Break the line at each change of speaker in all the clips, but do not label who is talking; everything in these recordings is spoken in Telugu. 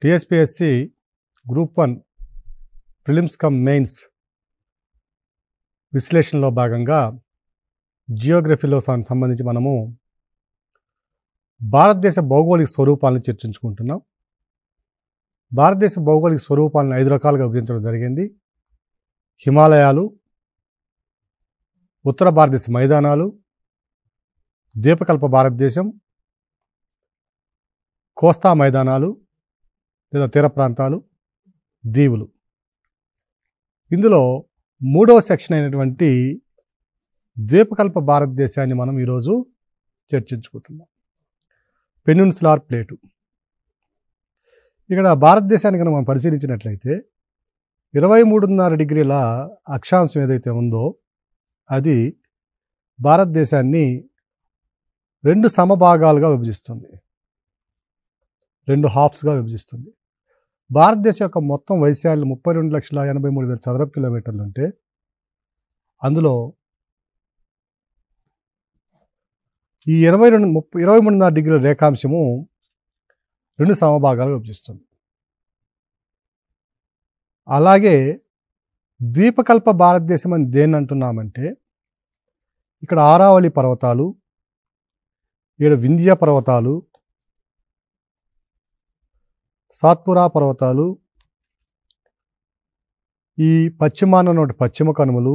TSPSC group 1 prelims come mains విశ్లేషణలో భాగంగా జియోగ్రఫీలో సంబంధించి మనము భారతదేశ భౌగోళిక స్వరూపాలను చర్చించుకుంటున్నాం. భారతదేశ భౌగోళిక స్వరూపాలను 5 రకాలుగా విభజించడం జరిగింది. హిమాలయాలు, ఉత్తర భారతదేశ మైదానాలు, ద్వీపకల్ప భారతదేశం, కోస్తా మైదానాలు లేదా తీర ప్రాంతాలు, దీవులు. ఇందులో 3వ సెక్షన్ అయినటువంటి ద్వీపకల్ప భారతదేశాన్ని మనం ఈరోజు చర్చించుకుంటున్నాం. Peninsular plate. ఇక్కడ భారతదేశాన్ని కనుక మనం పరిశీలించినట్లయితే 23.5 డిగ్రీల అక్షాంశం ఏదైతే ఉందో అది భారతదేశాన్ని 2 సమభాగాలుగా విభజిస్తుంది, 2 హాఫ్స్గా విభజిస్తుంది. భారతదేశం యొక్క మొత్తం వైశాల్యం 32,83,000 చదరపు కిలోమీటర్లు ఉంటే అందులో ఈ 23.5 డిగ్రీల రేఖాంశము 2 సమభాగాలుగా విభజిస్తుంది. అలాగే ద్వీపకల్ప భారతదేశం అని దేన్ని అంటున్నామంటే ఇక్కడ ఆరావళి పర్వతాలు, ఇక్కడ వింధ్య పర్వతాలు, సాత్పురా పర్వతాలు, ఈ పశ్చిమాన ఉన్నటువంటి పశ్చిమ కనుమలు,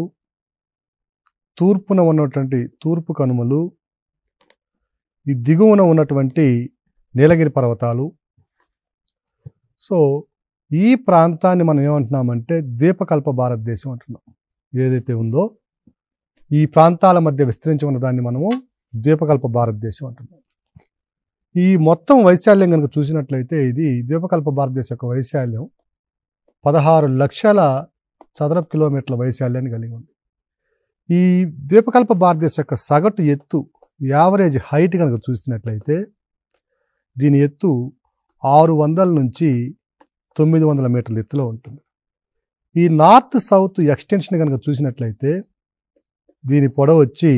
తూర్పున ఉన్నటువంటి తూర్పు కనుమలు, ఈ దిగువన ఉన్నటువంటి నీలగిరి పర్వతాలు. సో ఈ ప్రాంతాన్ని మనం ఏమంటున్నామంటే ద్వీపకల్ప భారతదేశం అంటున్నాం. ఏదైతే ఉందో ఈ ప్రాంతాల మధ్య విస్తరించి ఉన్న దాన్ని మనము ద్వీపకల్ప భారతదేశం అంటున్నాం. ఈ మొత్తం వైశాల్యం కనుక చూసినట్లయితే ఇది ద్వీపకల్ప భారతదేశం యొక్క వైశాల్యం 16 లక్షల చదరపు కిలోమీటర్ల వైశాల్యాన్ని కలిగి ఉంది. ఈ ద్వీపకల్ప భారతదేశం యొక్క సగటు ఎత్తు, యావరేజ్ హైట్ కనుక చూసినట్లయితే దీని ఎత్తు 600 నుంచి 900 మీటర్ల ఎత్తులో ఉంటుంది. ఈ నార్త్ సౌత్ ఎక్స్టెన్షన్ కనుక చూసినట్లయితే దీని పొడవు వచ్చి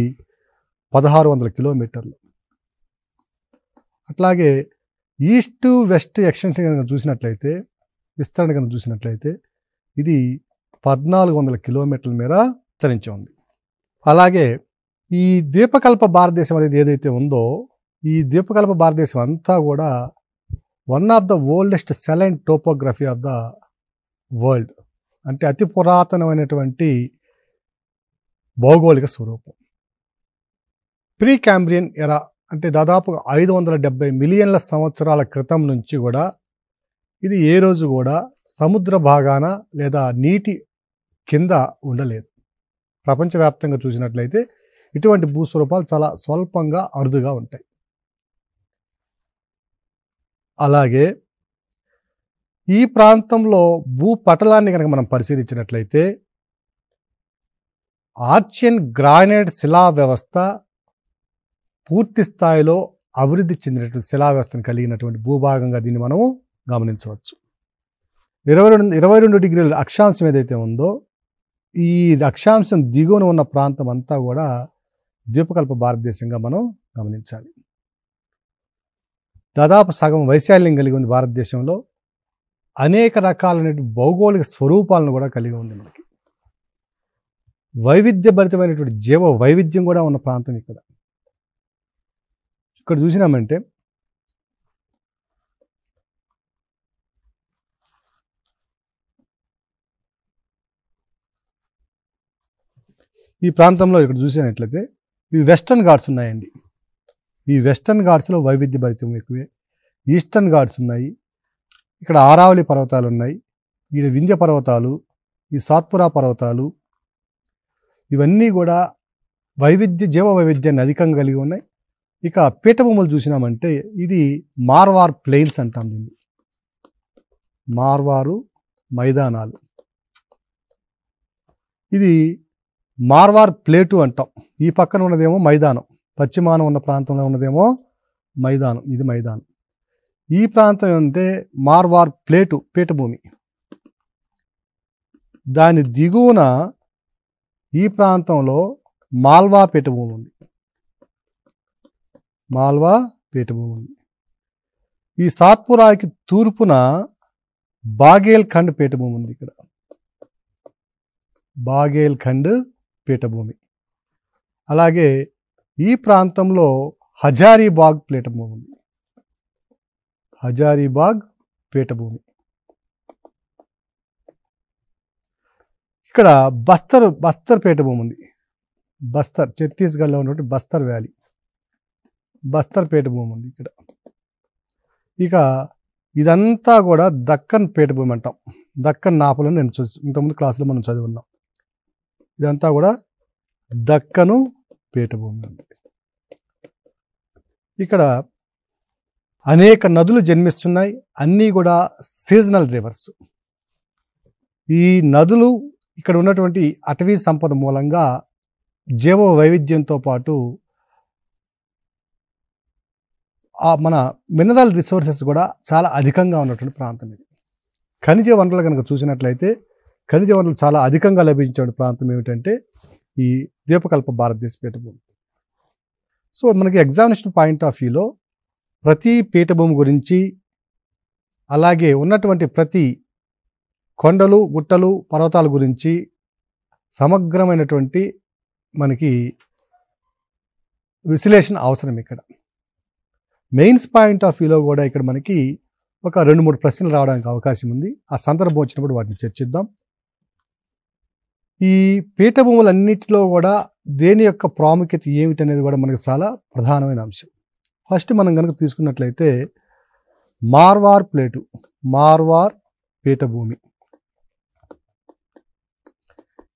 1600 కిలోమీటర్లు. అట్లాగే ఈస్ట్ వెస్ట్ ఎక్స్టెన్షన్ కనుక చూసినట్లయితే, విస్తరణ కనుక చూసినట్లయితే ఇది 1400 కిలోమీటర్ల మేర విస్తరించి ఉంది. అలాగే ఈ ద్వీపకల్ప భారతదేశం అనేది ఏదైతే ఉందో ఈ ద్వీపకల్ప భారతదేశం అంతా కూడా one of the oldest saline topography of the world, అంటే అతి పురాతనమైనటువంటి భౌగోళిక స్వరూపం. ప్రీ కాంబ్రియన్ ఎరా అంటే దాదాపు 570 మిలియన్ల సంవత్సరాల క్రితం నుంచి కూడా ఇది ఏ రోజు కూడా సముద్ర భాగాన లేదా నీటి కింద ఉండలేదు. ప్రపంచవ్యాప్తంగా చూసినట్లయితే ఇటువంటి భూస్వరూపాలు చాలా స్వల్పంగా అరుదుగా ఉంటాయి. అలాగే ఈ ప్రాంతంలో భూపటలాన్ని కనుక మనం పరిశీలించినట్లయితే ఆర్చియన్ గ్రానైట్ శిలా వ్యవస్థ పూర్తి స్థాయిలో అభివృద్ధి చెందినటువంటి శిలా వ్యవస్థను కలిగినటువంటి భూభాగంగా దీన్ని మనము గమనించవచ్చు. 22 డిగ్రీల అక్షాంశం ఏదైతే ఉందో ఈ అక్షాంశం దిగువన ఉన్న ప్రాంతం అంతా కూడా ద్వీపకల్ప భారతదేశంగా మనం గమనించాలి. దాదాపు సగం వైశాల్యం కలిగి ఉంది. భారతదేశంలో అనేక రకాలైన భౌగోళిక స్వరూపాలను కూడా కలిగి ఉంది. మనకి వైవిధ్యభరితమైనటువంటి జీవ వైవిధ్యం కూడా ఉన్న ప్రాంతం ఇక్కడ చూసినామంటే ఈ ప్రాంతంలో ఇక్కడ చూసినట్లయితే ఈ వెస్టర్న్ ఘాట్స్ ఉన్నాయండి. ఈ వెస్టర్న్ ఘాట్స్లో వైవిధ్యభరితం ఎక్కువే. ఈస్టర్న్ ఘాట్స్ ఉన్నాయి, ఇక్కడ ఆరావళి పర్వతాలు ఉన్నాయి, ఈ వింధ్య పర్వతాలు, ఈ సాత్పురా పర్వతాలు, ఇవన్నీ కూడా జీవ వైవిధ్యాన్ని అధికంగా కలిగి ఉన్నాయి. ఇక పీఠభూములు చూసినామంటే ఇది మార్వార్ ప్లెయిన్స్ అంటాం. దీన్ని మార్వారు మైదానాలు, ఇది మార్వార్ ప్లేటు అంటాం. ఈ పక్కన ఉన్నదేమో మైదానం, పశ్చిమాన ఉన్న ప్రాంతంలో ఉన్నదేమో మైదానం. ఇది మైదానం. ఈ ప్రాంతం అంటే మార్వార్ ప్లేటు పీఠభూమి. దాని దిగువన ఈ ప్రాంతంలో మాల్వా పీఠభూమి ఉంది. మాల్వా పీఠభూమి ఉంది. ఈ సాత్పురాకి తూర్పున బాగేల్ఖండ్ పీఠభూమి ఉంది ఇక్కడ. బాగేల్ఖండ్ పీఠభూమి. అలాగే ఈ ప్రాంతంలో హజారీబాగ్ పీఠభూమి ఉంది. హజారీబాగ్ పీఠభూమి. ఇక్కడ బస్తర్ పీఠభూమి ఉంది. బస్తర్, ఛత్తీస్గఢ్లో ఉన్నటువంటి బస్తర్ వ్యాలీ, బస్తర్ పీఠభూమి ఉంది ఇక్కడ. ఇక ఇదంతా కూడా దక్కన్ పీఠభూమి అంటాం. దక్కన్ నాపలను నేను ఇంతకుముందు క్లాసులో మనం చదివున్నాం. ఇదంతా కూడా దక్కను పీఠభూమి ఉంది. ఇక్కడ అనేక నదులు జన్మిస్తున్నాయి. అన్నీ కూడా సీజనల్ రివర్స్. ఈ నదులు ఇక్కడ ఉన్నటువంటి అటవీ సంపద మూలంగా జీవ వైవిధ్యంతో పాటు మన మినరల్ రిసోర్సెస్ కూడా చాలా అధికంగా ఉన్నటువంటి ప్రాంతం ఇది. ఖనిజ వనరులు కనుక చూసినట్లయితే ఖనిజ వనరులు చాలా అధికంగా లభించే ప్రాంతం ఏమిటంటే ఈ ద్వీపకల్ప భారతదేశ పీఠభూమి. సో మనకి ఎగ్జామినేషన్ పాయింట్ ఆఫ్ వ్యూలో ప్రతి పీఠభూమి గురించి, అలాగే ఉన్నటువంటి ప్రతి కొండలు, గుట్టలు, పర్వతాల గురించి సమగ్రమైనటువంటి మనకి విశ్లేషణ అవసరం. ఇక్కడ మెయిన్స్ పాయింట్ ఆఫ్ వ్యూలో కూడా ఇక్కడ మనకి ఒక 2-3 ప్రశ్నలు రావడానికి అవకాశం ఉంది. ఆ సందర్భం వచ్చినప్పుడు వాటిని చర్చిద్దాం. ఈ పీఠభూములన్నిటిలో కూడా దేని యొక్క ప్రాముఖ్యత ఏమిటి అనేది కూడా మనకు చాలా ప్రధానమైన అంశం. ఫస్ట్ మనం కనుక తీసుకున్నట్లయితే మార్వార్ ప్లేటు, మార్వార్ పీఠభూమి.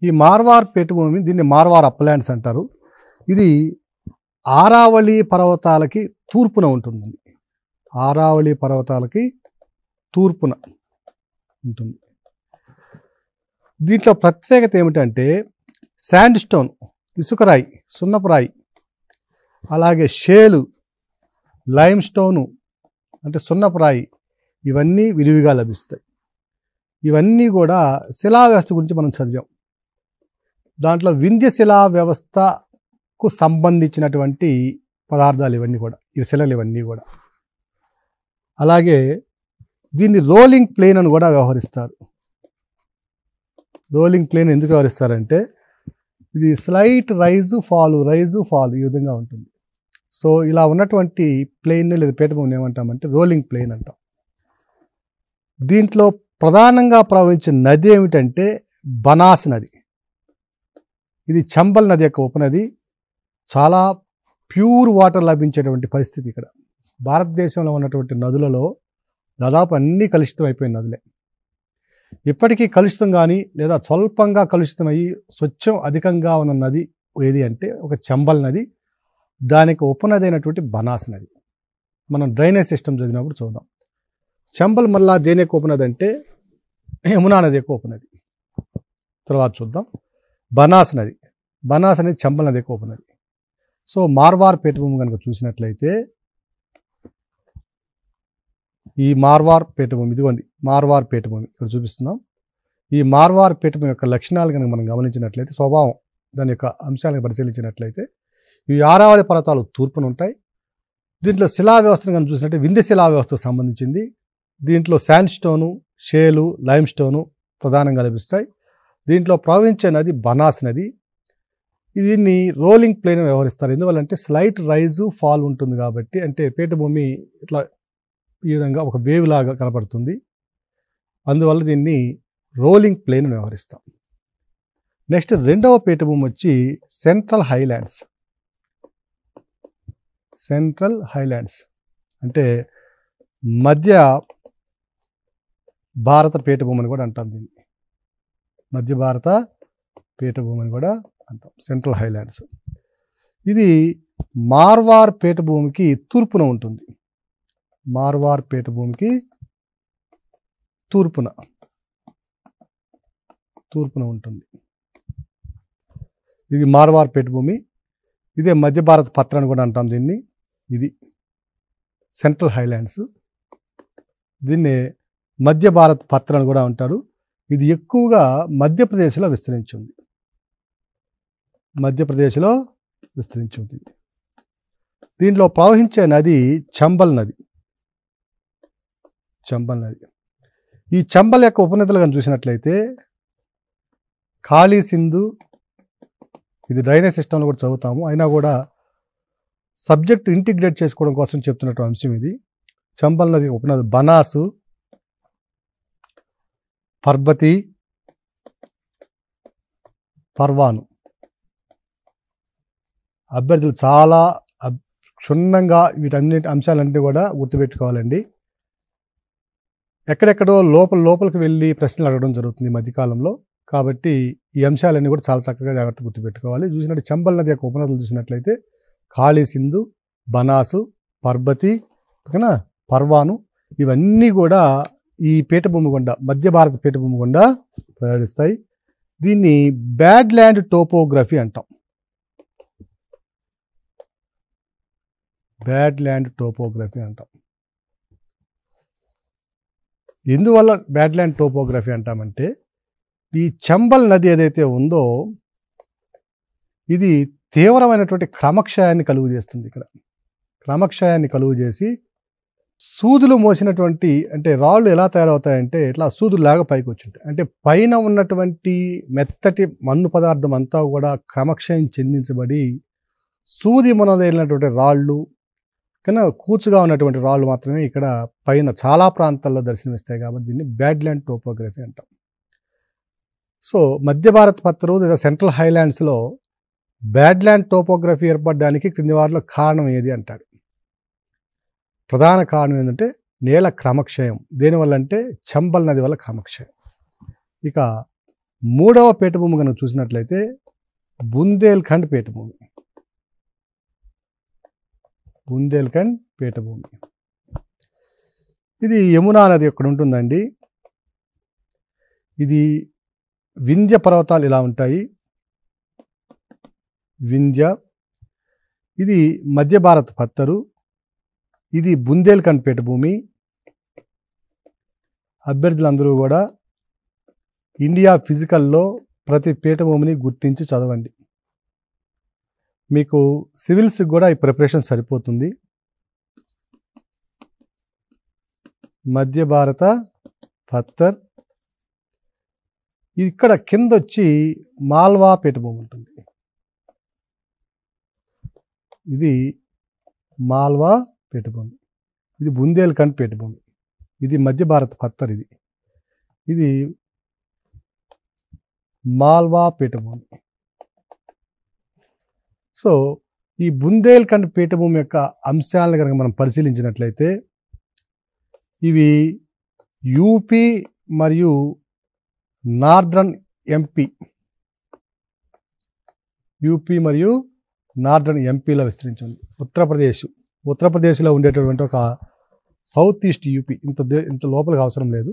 ఈ మార్వార్ పీఠభూమి, దీన్ని మార్వార్ అప్లాండ్స్ అంటారు. ఇది ఆరావళి పర్వతాలకి తూర్పున ఉంటుందండి. ఆరావళి పర్వతాలకి తూర్పున ఉంటుంది. దీంట్లో ప్రత్యేకత ఏమిటంటే శాండ్ స్టోన్, ఇసుకరాయి, సున్నపురాయి, అలాగే షేలు, లైమ్ స్టోను అంటే సున్నపురాయి, ఇవన్నీ విరివిగా లభిస్తాయి. ఇవన్నీ కూడా శిలా వ్యవస్థ గురించి మనం చదివాం. దాంట్లో వింధ్య శిలా వ్యవస్థకు సంబంధించినటువంటి పదార్థాలు ఇవన్నీ కూడా, ఈ శిలలు ఇవన్నీ కూడా. అలాగే దీన్ని రోలింగ్ ప్లేన్ అని కూడా వ్యవహరిస్తారు. రోలింగ్ ప్లేన్ ఎందుకు వ్యవహరిస్తారంటే ఇది slight rise fall, rise fall ఈ విధంగా ఉంటుంది. సో ఇలా ఉన్నటువంటి ప్లేన్ లేదా పీఠభూమిని ఏమంటామంటే రోలింగ్ ప్లేన్ అంటాం. దీంట్లో ప్రధానంగా ప్రవహించే నది ఏమిటంటే బనాస్ నది. ఇది చంబల్ నది యొక్క ఉపనది. చాలా ప్యూర్ వాటర్ లభించేటువంటి పరిస్థితి ఇక్కడ. భారతదేశంలో ఉన్నటువంటి నదులలో దాదాపు అన్నీ కలుషితం అయిపోయిన నదులే. ఇప్పటికీ కలుషితం కానీ లేదా స్వల్పంగా కలుషితమయ్యి స్వచ్ఛం అధికంగా ఉన్న నది ఏది అంటే ఒక చంబల్ నది, దానికి ఉపనది అయినటువంటి బనాస్ నది. మనం డ్రైనేజ్ సిస్టమ్ చదివినప్పుడు చూద్దాం. చంబల్ మళ్ళా దేని యొక్క ఉపనది అంటే యమునా నది యొక్క ఉపనది. తర్వాత చూద్దాం బనాస్ నది. బనాస్ అనేది చంబల్ నది యొక్క ఉపనది. సో మార్వార్ పీఠభూమి కనుక చూసినట్లయితే ఈ మార్వార్ పీఠభూమి, ఇదిగోండి మార్వార్ పీఠభూమి ఇక్కడ చూపిస్తున్నాం. ఈ మార్వార్ పీఠభూమి యొక్క లక్షణాలు కనుక మనం గమనించినట్లయితే, స్వభావం, దాని యొక్క అంశాలను పరిశీలించినట్లయితే ఈ ఆరావళి పర్వతాలు తూర్పున ఉంటాయి. దీంట్లో శిలా వ్యవస్థను కనుక చూసినట్టే వింధ్య శిలా వ్యవస్థకు సంబంధించింది. దీంట్లో sand stone, Shelu, lime stone ప్రధానంగా లభిస్తాయి. దీంట్లో ప్రవహించే నది బనాస్ నది. దీన్ని రోలింగ్ ప్లేన్ వ్యవహరిస్తారు. ఎందువల్లంటే స్లైట్ రైజు ఫాల్ ఉంటుంది కాబట్టి, అంటే పీఠభూమి ఇట్లా ఈ విధంగా ఒక వేవ్ లాగా కనపడుతుంది. అందువల్ల దీన్ని రోలింగ్ ప్లేన్ వ్యవహరిస్తాం. నెక్స్ట్ రెండవ పీఠభూమి వచ్చి సెంట్రల్ హైలాండ్స్. సెంట్రల్ హైలాండ్స్ అంటే మధ్య భారత పీఠభూమి అని కూడా అంటాం. దీన్ని మధ్య భారత పీఠభూమి అని కూడా అంటాం, సెంట్రల్ హైలాండ్స్. ఇది మార్వార్ పీఠభూమికి తూర్పున ఉంటుంది. మార్వార్ పీఠభూమికి తూర్పున ఉంటుంది. ఇది మార్వార్ పీఠభూమి. ఇదే మధ్య భారత పత్ర అని కూడా అంటాం దీన్ని. ఇది సెంట్రల్ హైలాండ్స్. దీన్ని మధ్య భారత్ పత్ర అని కూడా అంటారు. ఇది ఎక్కువగా మధ్యప్రదేశ్లో విస్తరించింది. మధ్యప్రదేశ్లో విస్తరించింది. దీంట్లో ప్రవహించే నది చంబల్ నది. చంబల్ నది. ఈ చంబల్ యొక్క ఉపనదులు కనుక చూసినట్లయితే కాళీ సింధు, ఇది డ్రైనేజ్ సిస్టంలో కూడా చదువుతాము, అయినా కూడా సబ్జెక్ట్ ఇంటిగ్రేట్ చేసుకోవడం కోసం చెప్తున్నట్టు అంశం ఇది. చంబల్ నది ఉపనది బనాసు, పర్బతి, పర్వాను. అభ్యర్థులు చాలా క్షుణ్ణంగా వీటన్నిటి అంశాలన్నీ కూడా గుర్తుపెట్టుకోవాలండి. ఎక్కడెక్కడో లోపలికి వెళ్ళి ప్రశ్నలు అడగడం జరుగుతుంది ఈ మధ్యకాలంలో. కాబట్టి ఈ అంశాలన్నీ కూడా చాలా చక్కగా జాగ్రత్త గుర్తుపెట్టుకోవాలి. చూసినట్టు చంబల్ నది యొక్క ఉపనదులు చూసినట్లయితే కాళీ సింధు, బనాసు, పర్బతి, పర్వాను, ఇవన్నీ కూడా ఈ పీఠభూమి గుండా, మధ్య భారత పీఠభూమి గుండా ప్రయాణిస్తాయి. దీన్ని బ్యాడ్ ల్యాండ్ టోపోగ్రఫీ అంటాం. బ్యాడ్ ల్యాండ్ టోపోగ్రఫీ అంటాం. ఎందువల్ల బ్యాడ్ ల్యాండ్ టోపోగ్రఫీ అంటామంటే, ఈ చంబల్ నది ఏదైతే ఉందో ఇది తీవ్రమైనటువంటి క్రమక్షయాన్ని కలుగు చేస్తుంది. ఇక్కడ క్రమక్షయాన్ని కలుగు చేసి సూదులు మోసినటువంటి, అంటే రాళ్ళు ఎలా తయారవుతాయంటే ఇట్లా సూదులాగా పైకి వచ్చింటాయి. అంటే పైన ఉన్నటువంటి మెత్తటి మన్ను పదార్థం అంతా కూడా క్రమక్షయం చెందించబడి సూది మొదలైనటువంటి రాళ్ళు కన్నా కూర్చుగా ఉన్నటువంటి రాళ్ళు మాత్రమే ఇక్కడ పైన చాలా ప్రాంతాల్లో దర్శనమిస్తాయి. కాబట్టి దీన్ని బ్యాడ్ ల్యాండ్ టోపోగ్రఫీ అంటాం. సో మధ్య భారత్ పత్తరు లేదా సెంట్రల్ హైలాండ్స్లో బ్యాడ్ ల్యాండ్ టోపోగ్రఫీ ఏర్పడడానికి క్రింది వారిలో కారణం ఏది అంటాడు. ప్రధాన కారణం ఏంటంటే నేల క్రమక్షయం. దేనివల్ల అంటే చంబల్ నది వల్ల క్రమక్షయం. ఇక మూడవ పీఠభూమి కనుక చూసినట్లయితే బుందేల్ఖండ్ పీఠభూమి. బుందేల్ఖండ్ పీఠభూమి ఇది యమునా నది ఎక్కడ ఉంటుందండి. ఇది వింధ్య పర్వతాలు ఇలా ఉంటాయి. వింధ్య, ఇది మధ్య భారత్ పత్తరు, ఇది బుందేల్ఖండ్ పీఠభూమి. అభ్యర్థులందరూ కూడా ఇండియా ఫిజికల్లో ప్రతి పీఠభూమిని గుర్తించి చదవండి. మీకు సివిల్స్కి కూడా ఈ ప్రిపరేషన్ సరిపోతుంది. మధ్య భారత పత్తర్, ఇక్కడ కింద వచ్చి మాల్వా పీఠభూమి ఉంటుంది. ఇది మాల్వా పీఠభూమి, ఇది బుందేల్ఖండ్ పీఠభూమి, ఇది మధ్య భారత పత్తర్, ఇది మాల్వా పీఠభూమి. సో ఈ బుందేల్ఖండ్ పీఠభూమి యొక్క అంశాలను కనుక మనం పరిశీలించినట్లయితే ఇవి యూపీ మరియు నార్దర్న్ ఎంపీ, యూపీ మరియు నార్దర్న్ ఎంపీలో విస్తరించింది. ఉత్తరప్రదేశ్లో ఉండేటటువంటి ఒక సౌత్ ఈస్ట్ యూపీ, ఇంత లోపలికి అవసరం లేదు.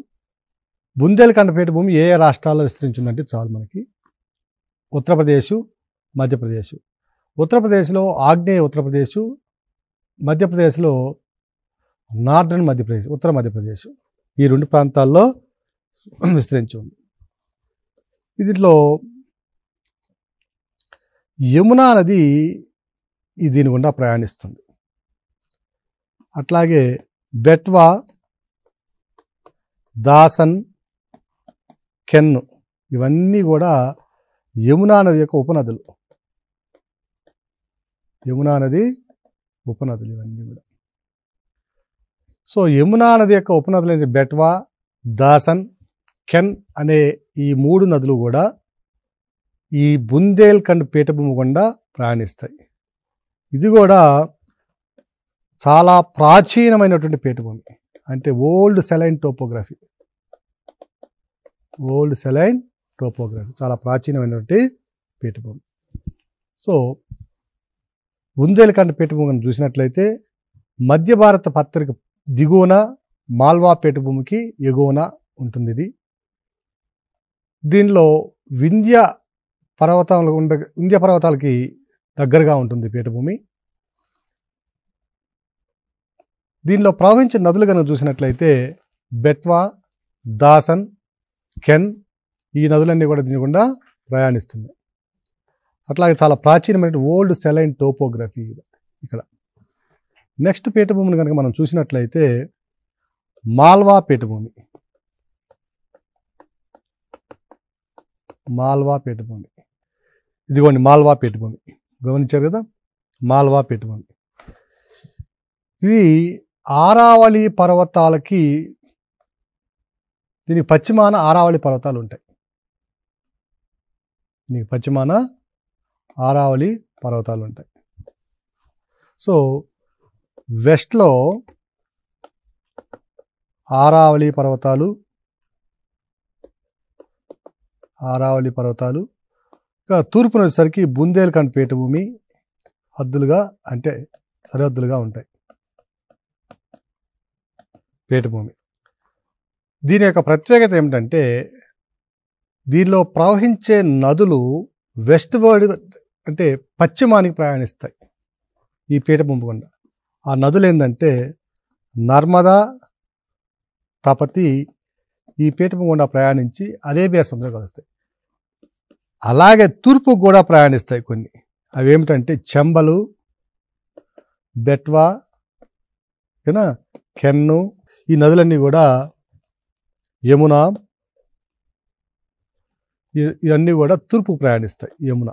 బుందేల్ఖండ్ పీఠభూమి ఏ ఏ రాష్ట్రాల్లో విస్తరించిందంటే చాలు మనకి. ఉత్తరప్రదేశ్, మధ్యప్రదేశ్. ఉత్తరప్రదేశ్లో ఆగ్నేయ ఉత్తరప్రదేశ్, మధ్యప్రదేశ్లో నార్దర్న్ మధ్యప్రదేశ్, ఉత్తర మధ్యప్రదేశ్, ఈ రెండు ప్రాంతాల్లో విస్తరించి ఉంది. దీంట్లో యమునా నది దీని గుండా ప్రయాణిస్తుంది. అట్లాగే బెట్వా, దాసన్, కెన్, ఇవన్నీ కూడా యమునా నది యొక్క ఉపనదులు. యమునా నది ఉపనదులు ఇవన్నీ కూడా. సో యమునా నది యొక్క ఉపనదులు అంటే బెట్వా, దాసన్, కెన్ అనే ఈ మూడు నదులు కూడా ఈ బుందేల్ఖండ్ పీఠభూమి గుండా ప్రయాణిస్తాయి. ఇది కూడా చాలా ప్రాచీనమైనటువంటి పీఠభూమి, అంటే ఓల్డ్ సెలైన్ టోపోగ్రఫీ. చాలా ప్రాచీనమైనటువంటి పీఠభూమి. సో బుందేల్ఖండ్ పీఠభూమిని చూసినట్లయితే మధ్య భారత పత్రిక దిగువన, మాల్వా పీఠభూమికి ఎగువన ఉంటుంది. ఇది దీనిలో వింధ్య పర్వతాలకి దగ్గరగా ఉంటుంది పీఠభూమి. దీనిలో ప్రవహించే నదులు కనుక చూసినట్లయితే బెట్వా, దాసన్, కెన్, ఈ నదులన్నీ కూడా దీని గుండా ప్రయాణిస్తున్నాయి. అట్లాగే చాలా ప్రాచీనమైన ఓల్డ్ సెలైన్ టోపోగ్రఫీ ఇక్కడ. నెక్స్ట్ పీఠభూమిని కనుక మనం చూసినట్లయితే మాల్వా పీఠభూమి. మాల్వా పీఠభూమి. ఇదిగోండి మాల్వా పీఠభూమి, గమనించారు కదా, మాల్వా పీఠభూమి. ఇది ఆరావళి పర్వతాలకి, దీనికి పశ్చిమాన ఆరావళి పర్వతాలు ఉంటాయి. దీనికి పశ్చిమాన ఆరావళి పర్వతాలు ఉంటాయి. సో వెస్ట్లో ఆరావళి పర్వతాలు, ఇంకా తూర్పున వచ్చేసరికి బుందేల్ఖండ్ పీఠభూమి హద్దులుగా, అంటే సరిహద్దులుగా ఉంటాయి పీఠభూమి. దీని యొక్క ప్రత్యేకత ఏమిటంటే దీనిలో ప్రవహించే నదులు వెస్ట్ వర్డ్, అంటే పశ్చిమానికి ప్రయాణిస్తాయి ఈ పీఠభూమి గుండా. ఆ నదులు ఏంటంటే నర్మదా, తపతి ఈ పీఠభూమి గుండా ప్రయాణించి అరేబియా సముద్రం కలుస్తాయి. అలాగే తూర్పుకు కూడా ప్రయాణిస్తాయి కొన్ని. అవి ఏమిటంటే చంబలు, బెట్వా, కెన్ను, ఈ నదులన్నీ కూడా యమున, ఇవన్నీ కూడా తూర్పుకు ప్రయాణిస్తాయి. యమున.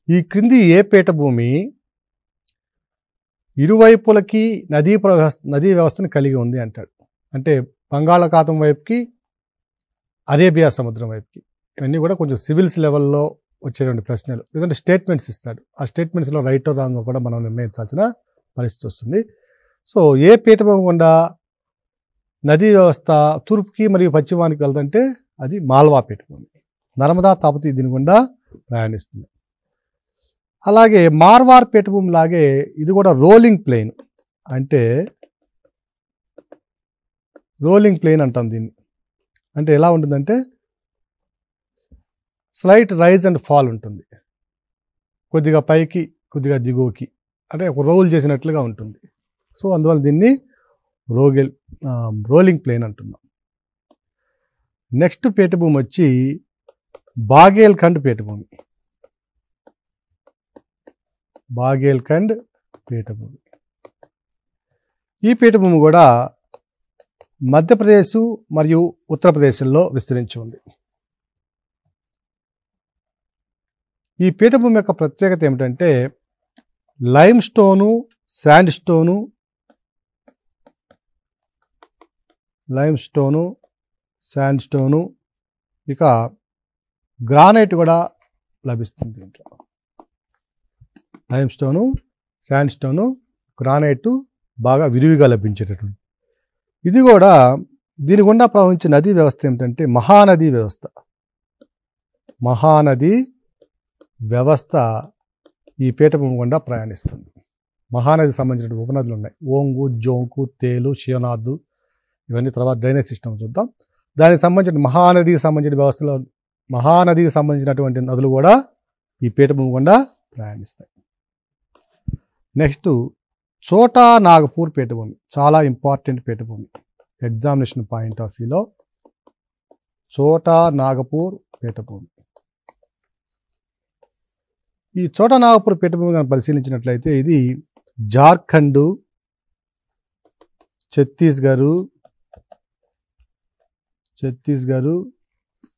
ఈ క్రింది ఏ పీఠభూమి ఇరువైపులకి నదీ వ్యవస్థను కలిగి ఉంది అంటాడు. అంటే బంగాళాఖాతం వైపుకి, అరేబియా సముద్రం వైపుకి. ఇవన్నీ కూడా కొంచెం సివిల్స్ లెవెల్లో వచ్చేటువంటి ప్రశ్నలు, లేదంటే స్టేట్మెంట్స్ ఇస్తాడు. ఆ స్టేట్మెంట్స్లో రైట్ రాంగ్ కూడా మనం నిర్ణయించాల్సిన పరిస్థితి వస్తుంది. సో ఏ పీఠభూమి గుండా నదీ వ్యవస్థ తూర్పుకి మరియు పశ్చిమానికి వెళ్తుంటే అది మాల్వా పీఠభూమి. నర్మదా, తాపతి దీని గుండా ప్రయాణిస్తుంది. అలాగే మార్వార్ పీఠభూమి లాగే ఇది కూడా రోలింగ్ ప్లెయిన్, అంటే రోలింగ్ ప్లెయిన్ అంటాం దీన్ని. అంటే ఎలా ఉంటుందంటే స్లైట్ రైజ్ అండ్ ఫాల్ ఉంటుంది, కొద్దిగా పైకి కొద్దిగా దిగువకి, అంటే ఒక రోల్ చేసినట్లుగా ఉంటుంది. సో అందువల్ల దీన్ని రోలింగ్ ప్లెయిన్ అంటున్నాం. నెక్స్ట్ పీఠభూమి వచ్చి బాగేల్ఖండ్ పీఠభూమి. బాగేల్ఖండ్ పీఠభూమి. ఈ పీఠభూమి కూడా మధ్యప్రదేశ్ మరియు ఉత్తరప్రదేశ్లో విస్తరించి ఉంది. ఈ పీఠభూమి యొక్క ప్రత్యేకత ఏమిటంటే లైమ్ స్టోను, శాండ్ స్టోను, ఇక గ్రానైట్ కూడా లభిస్తుంది దీంట్లో. Lime stone, sand stone, granite బాగా విరివిగా లభించేటటువంటి. ఇది కూడా దీని గుండా ప్రవహించే నదీ వ్యవస్థ ఏమిటంటే మహానదీ వ్యవస్థ ఈ పీఠభూమి గుండా ప్రయాణిస్తుంది. మహానది సంబంధించిన ఉపనదులు ఉన్నాయి. ఓంగు, జోంకు, తేలు, షియోనాథ్, ఇవన్నీ తర్వాత డ్రైనేజ్ సిస్టమ్ చూద్దాం. దానికి సంబంధించిన మహానదికి సంబంధించిన వ్యవస్థలో మహానదికి సంబంధించినటువంటి నదులు కూడా ఈ పీఠభూమి గుండా ప్రయాణిస్తాయి. నెక్స్ట్ చోటా నాగపూర్ పీఠభూమి, చాలా ఇంపార్టెంట్ పీఠభూమి ఎగ్జామినేషన్ పాయింట్ ఆఫ్ వ్యూలో. చోటా నాగపూర్ పీఠభూమి. ఈ చోటా నాగపూర్ పీఠభూమి మనం పరిశీలించినట్లయితే ఇది జార్ఖండ్, ఛత్తీస్గఢ్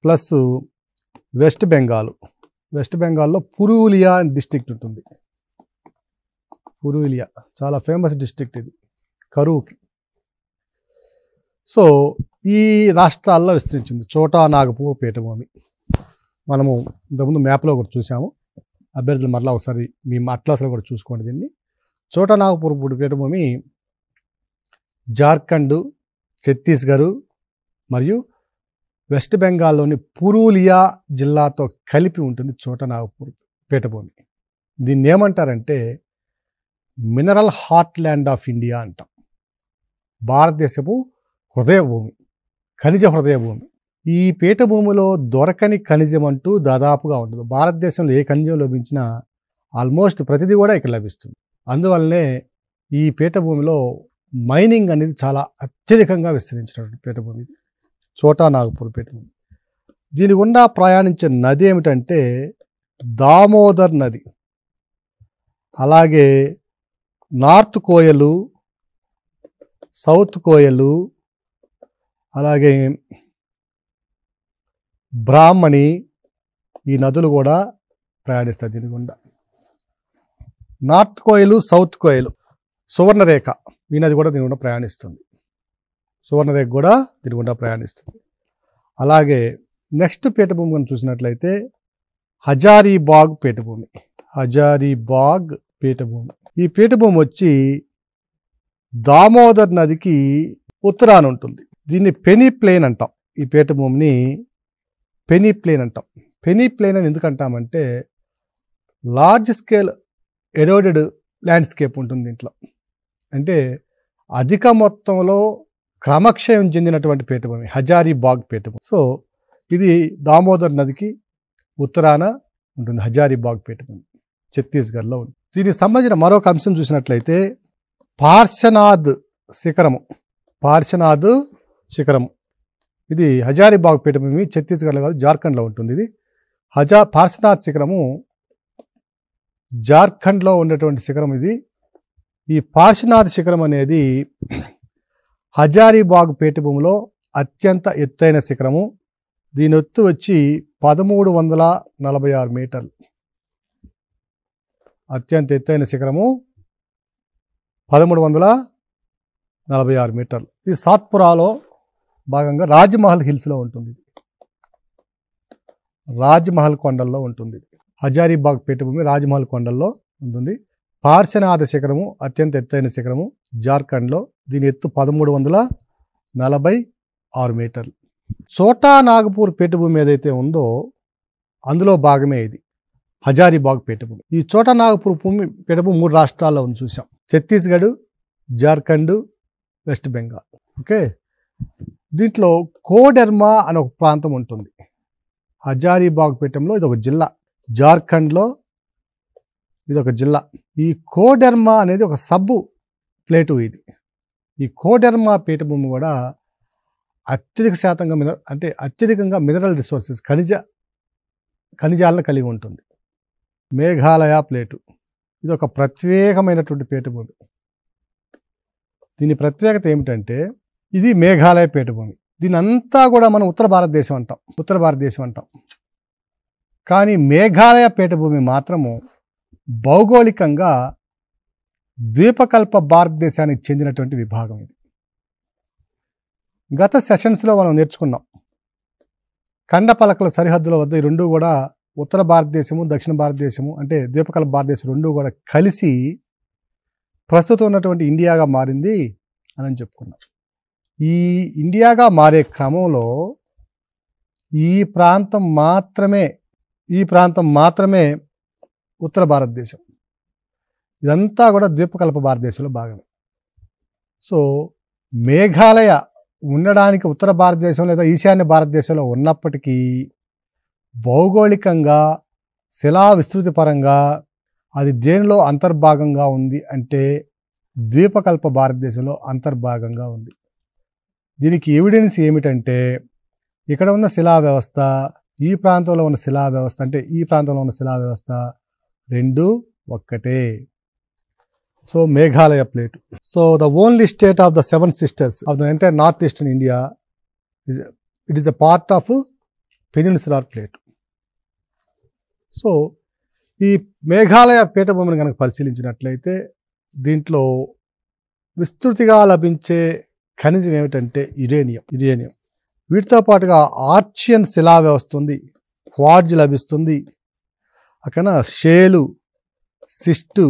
ప్లస్ వెస్ట్ బెంగాల్లో పురూలియా డిస్ట్రిక్ట్ ఉంటుంది. పురూలియా చాలా ఫేమస్ డిస్ట్రిక్ట్ ఇది కరువుకి. సో ఈ రాష్ట్రాల్లో విస్తరించింది చోటా నాగపూర్ పీఠభూమి. మనము ఇంతకుముందు మ్యాప్లో కూడా చూసాము. అభ్యర్థులు మరలా ఒకసారి మీ అట్లాస్లో కూడా చూసుకోండి దీన్ని. చోటా నాగపూర్ పీఠభూమి జార్ఖండ్, ఛత్తీస్గఢ్ మరియు వెస్ట్ బెంగాల్లోని పురూలియా జిల్లాతో కలిపి ఉంటుంది చోటా నాగపూర్ పీఠభూమి. దీన్ని ఏమంటారంటే mineral heart land of India అంటాం. భారతదేశపు హృదయ భూమి, ఖనిజ హృదయ భూమి. ఈ పీఠభూమిలో దొరకని ఖనిజం అంటూ దాదాపుగా ఉంటుంది. భారతదేశంలో ఏ ఖనిజం లభించినా ఆల్మోస్ట్ ప్రతిదీ కూడా ఇక్కడ లభిస్తుంది. అందువల్లనే ఈ పీఠభూమిలో మైనింగ్ అనేది చాలా అత్యధికంగా విస్తరించినటువంటి పీఠభూమి చోటా నాగపూర్ పీఠభూమి. దీని గుండా ప్రయాణించే నది ఏమిటంటే దామోదర్ నది. అలాగే నార్త్ కోయలు, సౌత్ కోయలు, అలాగే బ్రాహ్మణి, ఈ నదులు కూడా ప్రయాణిస్తాయి దీని గుండా. నార్త్ కోయలు, సౌత్ కోయలు, సువర్ణరేఖ, ఈ నది కూడా దీని గుండా ప్రయాణిస్తుంది. సువర్ణరేఖ కూడా దీని గుండా ప్రయాణిస్తుంది. అలాగే నెక్స్ట్ పీఠభూమి మనం చూసినట్లయితే హజారీబాగ్ పీఠభూమి. హజారీబాగ్ పీఠభూమి, ఈ పీఠభూమి వచ్చి దామోదర్ నదికి ఉత్తరాన ఉంటుంది. దీన్ని పెనీ ప్లేన్ అంటాం. ఈ పీఠభూమిని పెనీ ప్లేన్ అంటాం. పెనీ ప్లేన్ అని ఎందుకు అంటామంటే లార్జ్ స్కేల్ ఎరోడెడ్ ల్యాండ్స్కేప్ ఉంటుంది దీంట్లో. అంటే అధిక మొత్తంలో క్రమక్షయం చెందినటువంటి పీఠభూమి హజారీబాగ్ పీఠభూమి. సో ఇది దామోదర్ నదికి ఉత్తరాన ఉంటుంది హజారీబాగ్ పీఠభూమి, ఛత్తీస్గఢ్లో ఉంది. దీనికి సంబంధించిన మరొక అంశం చూసినట్లయితే పార్శ్వనాథ్ శిఖరము. పార్శ్వనాథ్ శిఖరము ఇది హజారీబాగ్ పీఠభూమి, ఛత్తీస్గఢ్లో కాదు జార్ఖండ్లో ఉంటుంది. ఇది పార్శ్వనాథ్ శిఖరము జార్ఖండ్లో ఉన్నటువంటి శిఖరం ఇది. ఈ పార్శ్వనాథ్ శిఖరం అనేది హజారీబాగ్ పీఠభూమిలో అత్యంత ఎత్తైన శిఖరము. దీని ఎత్తు వచ్చి 1346 మీటర్లు. అత్యంత ఎత్తైన శిఖరము 1346 మీటర్లు. ఇది సాత్పురాలో భాగంగా రాజ్మహల్ హిల్స్లో ఉంటుంది. రాజ్మహల్ కొండల్లో ఉంటుంది. హజారీబాగ్ పీఠభూమి రాజ్మహల్ కొండల్లో ఉంటుంది. పార్శ్వనాథ శిఖరము అత్యంత ఎత్తైన శిఖరము జార్ఖండ్లో. దీని ఎత్తు 1346 మీటర్లు. చోటా నాగపూర్ పీఠభూమి ఏదైతే ఉందో అందులో భాగమే ఇది హజారీబాగ్ పీఠభూమి. ఈ చోటా నాగపూర్ పీఠభూమి 3 రాష్ట్రాల్లో ఉంది చూసాం. ఛత్తీస్గఢ్, జార్ఖండ్, వెస్ట్ బెంగాల్. ఓకే, దీంట్లో కోడెర్మా అనే ఒక ప్రాంతం ఉంటుంది. హజారీబాగ్ పీఠంలో ఇది ఒక జిల్లా, జార్ఖండ్లో ఇది ఒక జిల్లా. ఈ కోడెర్మా అనేది ఒక సబ్బు ప్లేటు ఇది. ఈ కోడెర్మా పీఠభూమి కూడా అత్యధికంగా మినరల్ రిసోర్సెస్ ఖనిజాలను కలిగి ఉంటుంది. మేఘాలయ ప్లేటు ఇది ఒక ప్రత్యేకమైనటువంటి పీఠభూమి. దీని ప్రత్యేకత ఏమిటంటే ఇది మేఘాలయ పీఠభూమి. దీని అంతా కూడా మనం ఉత్తర భారతదేశం అంటాం. కానీ మేఘాలయ పీఠభూమి మాత్రము భౌగోళికంగా ద్వీపకల్ప భారతదేశానికి చెందినటువంటి విభాగం ఇది. గత సెషన్స్లో మనం నేర్చుకున్నాం ఖండపలకల సరిహద్దుల వద్ద ఈ రెండు కూడా ఉత్తర భారతదేశము, దక్షిణ భారతదేశము అంటే ద్వీపకల్ప భారతదేశం రెండు కూడా కలిసి ప్రస్తుతం ఉన్నటువంటి ఇండియాగా మారింది అని చెప్పుకున్నాం. ఈ ఇండియాగా మారే క్రమంలో ఈ ప్రాంతం మాత్రమే ఉత్తర భారతదేశం. ఇదంతా కూడా ద్వీపకల్ప భారతదేశంలో భాగమే. సో మేఘాలయ ఉండడానికి ఉత్తర భారతదేశం లేదా ఈశాన్య భారతదేశంలో ఉన్నప్పటికీ భౌగోళికంగా శిలా విస్తృతి పరంగా అది దేనిలో అంతర్భాగంగా ఉంది అంటే ద్వీపకల్ప భారతదేశంలో అంతర్భాగంగా ఉంది. దీనికి ఎవిడెన్స్ ఏమిటంటే ఇక్కడ ఉన్న శిలా వ్యవస్థ, ఈ ప్రాంతంలో ఉన్న శిలా వ్యవస్థ అంటే ఈ ప్రాంతంలో ఉన్న శిలా వ్యవస్థ రెండు ఒక్కటే. So Meghalaya plate. So the only state of the 7 sisters of the entire northeastern India it is a part of peninsular plate. So ఈ మేఘాలయ పీఠభూమిని కనుక పరిశీలించినట్లయితే దీంట్లో విస్తృతిగా లభించే ఖనిజం ఏమిటంటే యురేనియం. వీటితో పాటుగా ఆర్చియన్ శిలా వ్యవస్థ ఉంది, క్వార్జ్ లభిస్తుంది, అక్కడ షేలు, సిస్టు,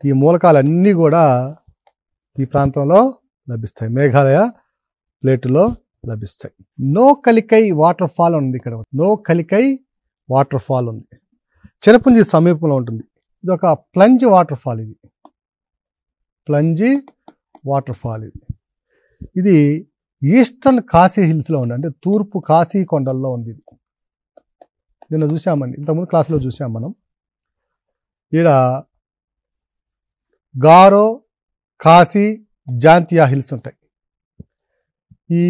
ఈ మూలకాలన్నీ కూడా ఈ ప్రాంతంలో లభిస్తాయి, మేఘాలయ ప్లేటులో లభిస్తాయి. నోకలికై వాటర్ ఫాల్ ఉంది. ఇక్కడ నోకలికై వాటర్ ఫాల్ ఉంది, చిరపుంజి సమీపంలో ఉంటుంది. ఇది ఒక ప్లంజ్ వాటర్ ఫాల్. ఇది ఈస్టర్న్ కాశీ హిల్స్లో ఉంది, అంటే తూర్పు కాశీ కొండల్లో ఉంది. నిన్న చూసామండి, ఇంతకుముందు క్లాసులో చూసాం మనం. ఈడ గారో, కాశీ, జాంతియా హిల్స్ ఉంటాయి. ఈ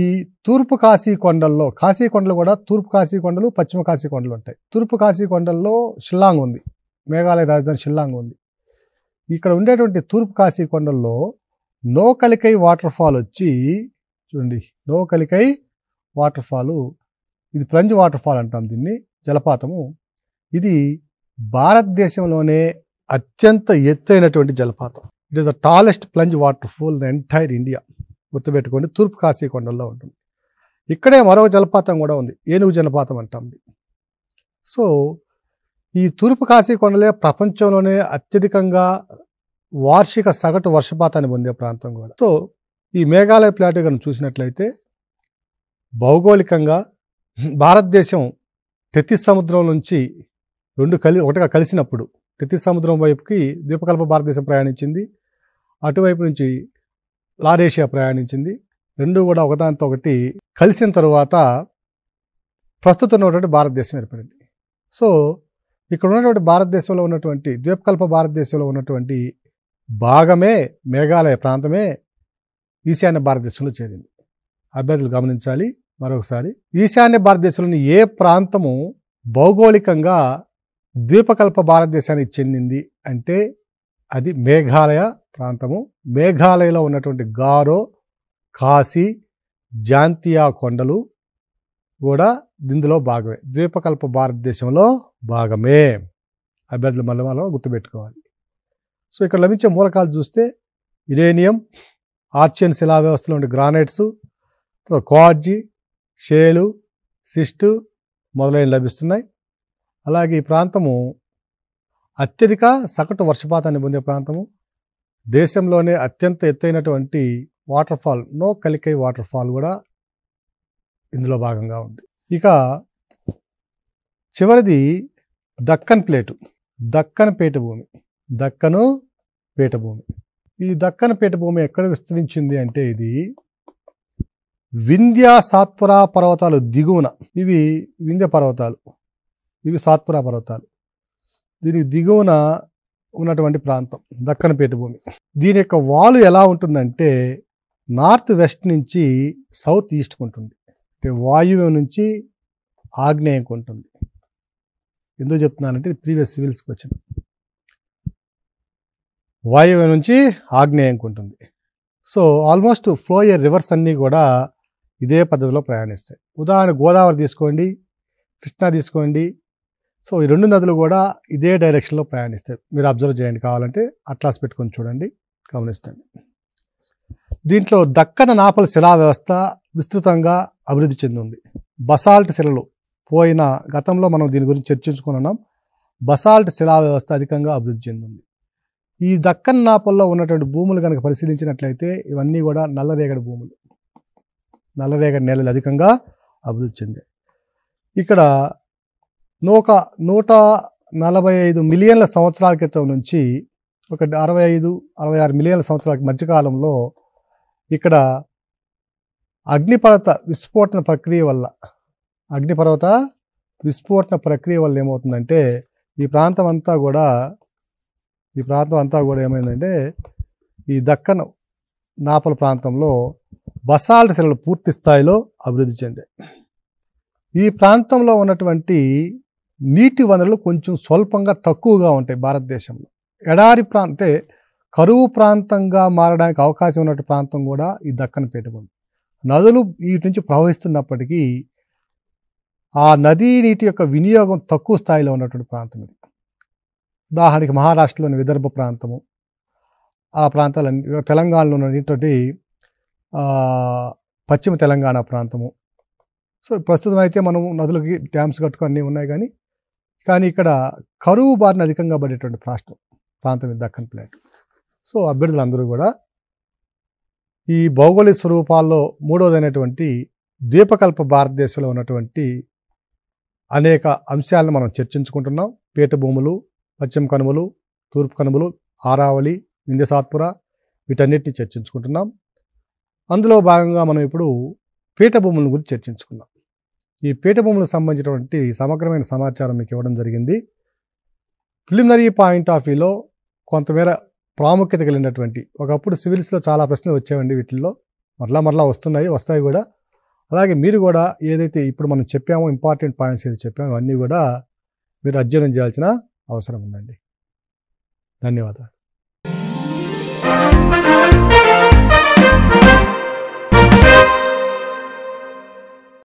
తూర్పు కాశీ కొండల్లో, కాశీ కొండలు కూడా తూర్పు కాశీ కొండలు, పశ్చిమ కాశీ కొండలు ఉంటాయి. తూర్పు కాశీ కొండల్లో షిల్లాంగ్ ఉంది, మేఘాలయ రాజధాని షిల్లాంగ్ ఉంది. ఇక్కడ ఉండేటువంటి తూర్పు కాశీ కొండల్లో నోకలికై వాటర్ ఫాల్ వచ్చి చూడండి, నోకలికై వాటర్ ఫాల్ ఇది ప్లంజ్ వాటర్ ఫాల్ అంటాం దీన్ని, జలపాతము. ఇది భారతదేశంలోనే అత్యంత ఎత్తైనటువంటి జలపాతం. It is the tallest plunge water fall the entire India. గుర్తుపెట్టుకోండి, తూర్పు కాశీ కొండల్లో ఉంటుంది. ఇక్కడే మరొక జలపాతం కూడా ఉంది, ఏనుగు జలపాతం అంటాం. సో ఈ తూర్పు కాశీ కొండలే ప్రపంచంలోనే అత్యధికంగా వార్షిక సగటు వర్షపాతాన్ని పొందే ప్రాంతం కూడా. సో ఈ మేఘాలయ ప్లాటూ కనుక చూసినట్లయితే భౌగోళికంగా భారతదేశం టెతిస్ సముద్రం నుంచి ఒకటిగా కలిసినప్పుడు టెతిస్ సముద్రం వైపుకి ద్వీపకల్ప భారతదేశం ప్రయాణించింది, అటువైపు నుంచి లారేషియా ప్రయాణించింది. రెండు కూడా ఒకదానితో ఒకటి కలిసిన తరువాత ప్రస్తుతం ఉన్నటువంటి భారతదేశం ఏర్పడింది. సో ఇక్కడ ఉన్నటువంటి భారతదేశంలో ఉన్నటువంటి ద్వీపకల్ప భారతదేశంలో ఉన్నటువంటి భాగమే, మేఘాలయ ప్రాంతమే ఈశాన్య భారతదేశంలో చేరింది. అభ్యర్థులు గమనించాలి మరొకసారి, ఈశాన్య భారతదేశంలోని ఏ ప్రాంతము భౌగోళికంగా ద్వీపకల్ప భారతదేశానికి చెందింది అంటే అది మేఘాలయ ప్రాంతము. మేఘాలయలో ఉన్నటువంటి గారో, ఖాసీ, జాంతియా కొండలు కూడా ఇందులో భాగమే, ద్వీపకల్ప భారతదేశంలో భాగమే. అభ్యర్థులు మళ్ళీ గుర్తుపెట్టుకోవాలి. సో ఇక్కడ లభించే మూలకాలు చూస్తే యురేనియం, ఆర్చియన్ శిలా వ్యవస్థలో ఉండే గ్రానైట్స్, క్వార్జి, షేలు, సిస్టు మొదలైనవి లభిస్తున్నాయి. అలాగే ఈ ప్రాంతము అత్యధిక సగటు వర్షపాతాన్ని పొందే ప్రాంతము. దేశంలోనే అత్యంత ఎత్తైనటువంటి waterfall, Nohkalikai waterfall కూడా ఇందులో భాగంగా ఉంది. ఇక చివరిది దక్కన్ ప్లేటు, దక్కన్ పీఠభూమి. దక్కను పీఠభూమి. ఈ దక్కన్ పీఠభూమి ఎక్కడ విస్తరించింది అంటే ఇది వింధ్య సాత్పురా పర్వతాలు దిగువన, ఇవి వింధ్య పర్వతాలు, ఇవి సాత్పురా పర్వతాలు, దీనికి దిగువన ఉన్నటువంటి ప్రాంతం దక్కన్ పీఠభూమి. దీని యొక్క వాలు ఎలా ఉంటుందంటే నార్త్ వెస్ట్ నుంచి సౌత్ ఈస్ట్కి ఉంటుంది, అంటే వాయువ్యం నుంచి ఆగ్నేయంకి ఉంటుంది. ఎందుకు చెప్తున్నానంటే ప్రీవియస్ సివిల్స్కి వచ్చిన వాయువ్యం నుంచి ఆగ్నేయంకి ఉంటుంది. సో ఆల్మోస్ట్ ఫ్లోయర్ రివర్స్ అన్నీ కూడా ఇదే పద్ధతిలో ప్రయాణిస్తాయి. ఉదాహరణ గోదావరి తీసుకోండి, కృష్ణా తీసుకోండి. సో ఈ రెండు నదులు కూడా ఇదే డైరెక్షన్లో ప్రయాణిస్తాయి. మీరు అబ్జర్వ్ చేయండి, కావాలంటే అట్లాస్ పెట్టుకొని చూడండి, గమనిస్తుంది. దీంట్లో దక్కన నాపల శిలా వ్యవస్థ విస్తృతంగా అభివృద్ధి చెందింది. బసాల్ట్ శిలలు పోయిన గతంలో మనం దీని గురించి చర్చించుకున్నాం. బసాల్ట్ శిలా వ్యవస్థ అధికంగా అభివృద్ధి చెందింది. ఈ దక్కన్ నాపల్లో ఉన్నటువంటి భూములు కనుక పరిశీలించినట్లయితే ఇవన్నీ కూడా నల్లరేగడి భూములు, నల్లరేగడి నేలలు అధికంగా అభివృద్ధి చెందాయి. ఇక్కడ 145 మిలియన్ల సంవత్సరాల క్రితం నుంచి ఒక 65-66 మిలియన్ల సంవత్సరాల మధ్యకాలంలో ఇక్కడ అగ్నిపర్వత విస్ఫోటన ప్రక్రియ వల్ల ఏమవుతుందంటే ఈ ప్రాంతం అంతా కూడా ఏమైందంటే ఈ దక్కన్ నాపల ప్రాంతంలో బసాల్ట్ శిలలు పూర్తి స్థాయిలో అభివృద్ధి చెందాయి. ఈ ప్రాంతంలో ఉన్నటువంటి నీటి వనరులు కొంచెం స్వల్పంగా తక్కువగా ఉంటాయి భారతదేశంలో. ఎడారి అంటే కరువు ప్రాంతంగా మారడానికి అవకాశం ఉన్నటువంటి ప్రాంతం కూడా ఈ దక్కన్ పీఠభూమి. నదులు వీటి నుంచి ప్రవహిస్తున్నప్పటికీ ఆ నదీ నీటి యొక్క వినియోగం తక్కువ స్థాయిలో ఉన్నటువంటి ప్రాంతం ఇది. ఉదాహరణకి మహారాష్ట్రలోని విదర్భ ప్రాంతము, ఆ ప్రాంతాలన్నీ, తెలంగాణలో ఉన్నటువంటి పశ్చిమ తెలంగాణ ప్రాంతము. సో ప్రస్తుతం అయితే మనం నదులకి డ్యామ్స్ కట్టుకొని అన్నీ ఉన్నాయి, కానీ ఇక్కడ కరువు బారిన అధికంగా పడేటువంటి ప్రాంతం దక్కన్ ప్లేట్. సో అభ్యర్థులందరూ కూడా ఈ భౌగోళిక స్వరూపాల్లో మూడవదైనటువంటి ద్వీపకల్ప భారతదేశంలో ఉన్నటువంటి అనేక అంశాలను మనం చర్చించుకుంటున్నాం. పీఠభూములు, పశ్చిమ కనుమలు, తూర్పు కనుమలు, ఆరావళి, వింధ్య సాత్పురా, వీటన్నిటిని చర్చించుకుంటున్నాం. అందులో భాగంగా మనం ఇప్పుడు పీఠభూముల గురించి చర్చించుకున్నాం. ఈ పీఠభూములకు సంబంధించినటువంటి సమగ్రమైన సమాచారం మీకు ఇవ్వడం జరిగింది. ప్రిలిమినరీ పాయింట్ ఆఫ్ వ్యూలో కొంతమేర ప్రాముఖ్యత కలిగినటువంటి, ఒకప్పుడు సివిల్స్లో చాలా ప్రశ్నలు వచ్చేవండి, వీటిల్లో మరలా వస్తాయి కూడా. అలాగే మీరు కూడా ఏదైతే ఇప్పుడు మనం చెప్పామో ఇంపార్టెంట్ పాయింట్స్ ఏది చెప్పామో అవన్నీ కూడా మీరు అధ్యయనం చేయాల్సిన అవసరం ఉందండి. ధన్యవాదాలు.